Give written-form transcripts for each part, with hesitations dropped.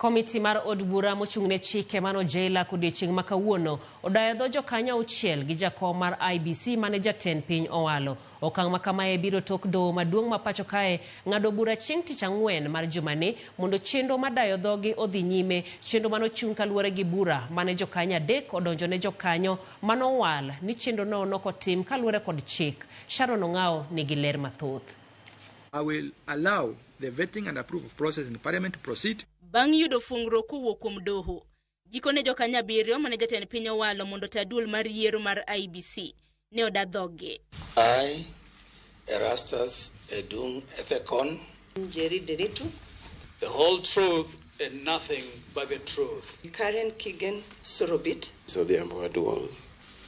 Komiti mar od bura mochung'ne chike mano jela kodiechieng' ma kawuono odayo dho jokanyo auchiel gi jakom mar IEBC mane jatend piny owalo. Okang' ma kamae biro tok doho maduong' ma pacho kae ng'ado bura chieng' tich ang'wen mar jumani mondo chenro madayo dhogi odhi nyime, chenro mano chung' kaluwore gi bura mane jokanyo adek odonjo ne jokanyo mano owal ni chenro no nokotim kaluwore kod chik. Sharon Ong'ao nigi ler mathoth. I will allow the vetting and approval process in Parliament to proceed. Bang' yudo fungro kowuok kuom doho, gikone jokanyo abiriyo mane jatend piny owalo mondo taduol mar yiero mar IEBC ne oda dhoge. I, Erastus Edung Ethekon, Jerry Deritu, the whole truth and nothing but the truth. Karen Kigen Sorobit, so the owal.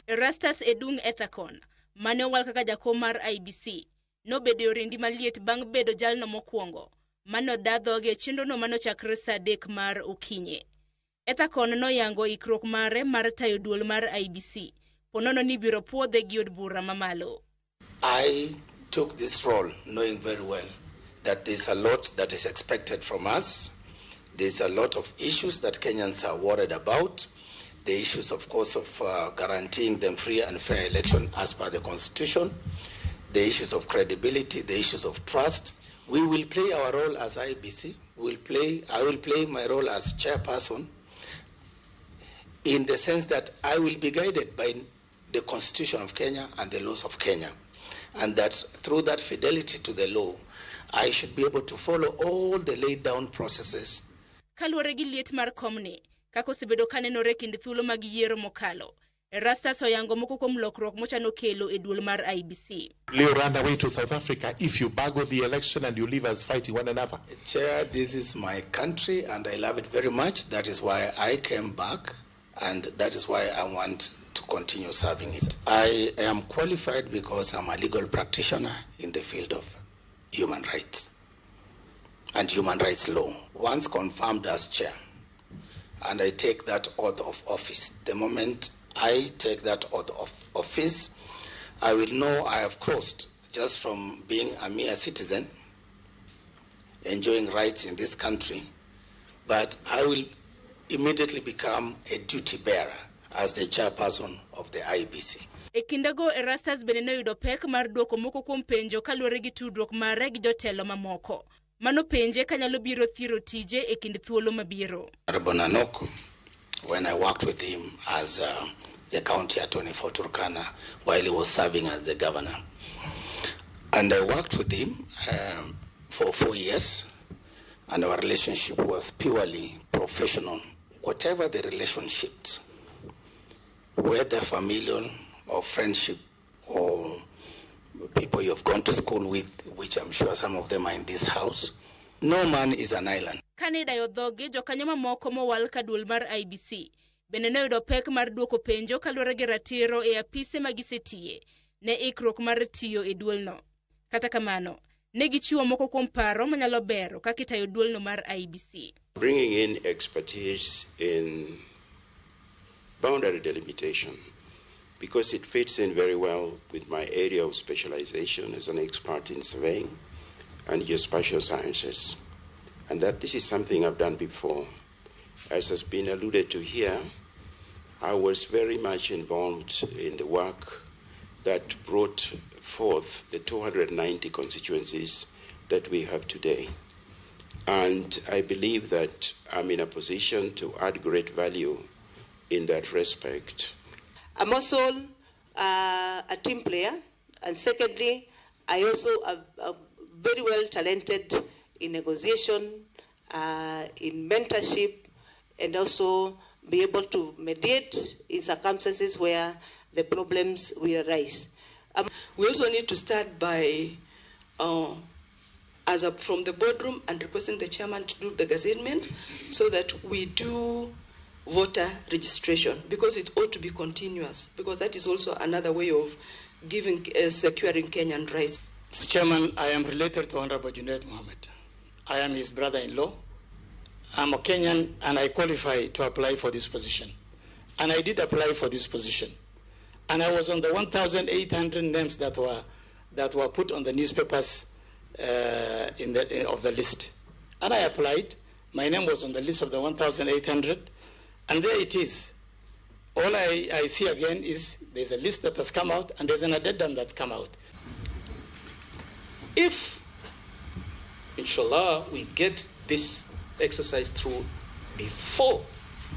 Erastus Edung Ethekon mane owal kaka jakom mar IEBC nobedo rendi maliet bang' bedo jalno mokwongo mano dadhoge chenro no mano chakre saa 3 mar okinye. Ethekon noyango ikruok mare mar tayo duol mar IEBC ponono ni biro puodhe gi od bura mamalo. I took this role knowing very well that there's a lot that is expected from us. There's a lot of issues that Kenyans are worried about. The issues, of course, of guaranteeing them free and fair election as per the Constitution. The issues of credibility, the issues of trust. We will play our role as IEBC. I will play my role as chairperson in the sense that I will be guided by the Constitution of Kenya and the laws of Kenya. And that through that fidelity to the law, I should be able to follow all the laid down processes. Kaluwore gi liet mar komne, kako osebedo kanenore kind thuolo mag yiero mokalo. Erastus oyango moko kuom lokruok mochano kelo e duol mar IEBC. Leo ran away to South Africa if you bugger the election and you leave us fighting one another. Chair, this is my country and I love it very much. That is why I came back and that is why I want to continue serving it. I am qualified because I'm a legal practitioner in the field of human rights and human rights law. Once confirmed as chair and I take that oath of office, the moment I take that oath of office, I will know I have crossed just from being a mere citizen, enjoying rights in this country, but I will immediately become a duty bearer as the chairperson of the IEBC. E kindego Erastus bende noyudo pek mar duoko moko kuom penjo kaluwore gi tudruok mare gi jotelo mamoko. Mano penje kanyalo biro thiro tije e kind thuolo mabiro. Rabonanok, when I worked with him as the county attorney for Turkana while he was serving as the governor. And I worked with him for 4 years, and our relationship was purely professional. Whatever the relationships, whether familial or friendship or people you have gone to school with, which I'm sure some of them are in this house, no man is an island. Kanida yodhoge jokanyo mamoko mowal ka duol mar IEBC bende noyudo pek mar duoko penjo kaluwore gi ratiro e apise magisetie ne ikruok mar tiyo e duolno. Kata kamano, ne gichiwo moko kuom paro manyalo bero kaka itayo duolno mar IEBC. Bringing in expertise in boundary delimitation because it fits in very well with my area of specialization as an expert in surveying and geospatial sciences. And that this is something I've done before. As has been alluded to here, I was very much involved in the work that brought forth the 290 constituencies that we have today. And I believe that I'm in a position to add great value in that respect. I'm also a team player, and secondly, I also am very well talented in negotiation, in mentorship, and also be able to mediate in circumstances where the problems will arise. We also need to start by, from the boardroom and requesting the chairman to do the gazettement so that we do voter registration, because it ought to be continuous, because that is also another way of securing Kenyan rights. Mr. Chairman, I am related to Honorable Junaid Mohammed. I am his brother-in-law. I'm a Kenyan and I qualify to apply for this position. And I did apply for this position. And I was on the 1,800 names that were put on the newspapers of the list. And I applied, My name was on the list of the 1,800, and there it is. All I see again is there's a list that has come out, and there's an addendum that's come out. If, inshallah, we get this exercise through before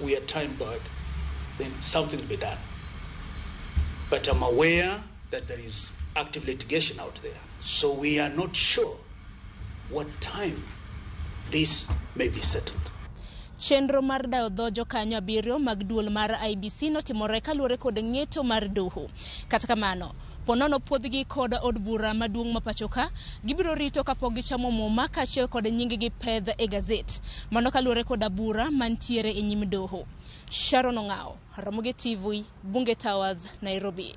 we are time-barred, then something will be done. But I'm aware that there is active litigation out there, so we are not sure what time this may be settled. Chenro mar dayo dho jokanyo abiriyo mag duol mar IBC notimore kaluwore kod ng'eto mar doho. Kata kamano, ponono puodhgi kod od bura maduong' ma pacho ka gibiro rito kapok gichamo muma kaachiel kod nyinggi pedh e gazet. Mano kaluwore kod bura mantiere e nyim doho. Sharon Ong'ao, Ramogi TV, Bunge Towers, Nairobi.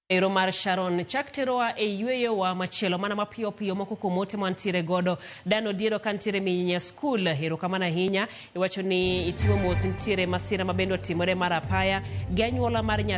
Ero mar Sharon chak teroa e yueyo wa machielo mana mapiyo piyo moko kumote mantiere godo dano diero kantiere minya school hero kamana hinya iwacho ni itimo mos ntiere masira mabendo timore mar apaya ganyuola mar nyathi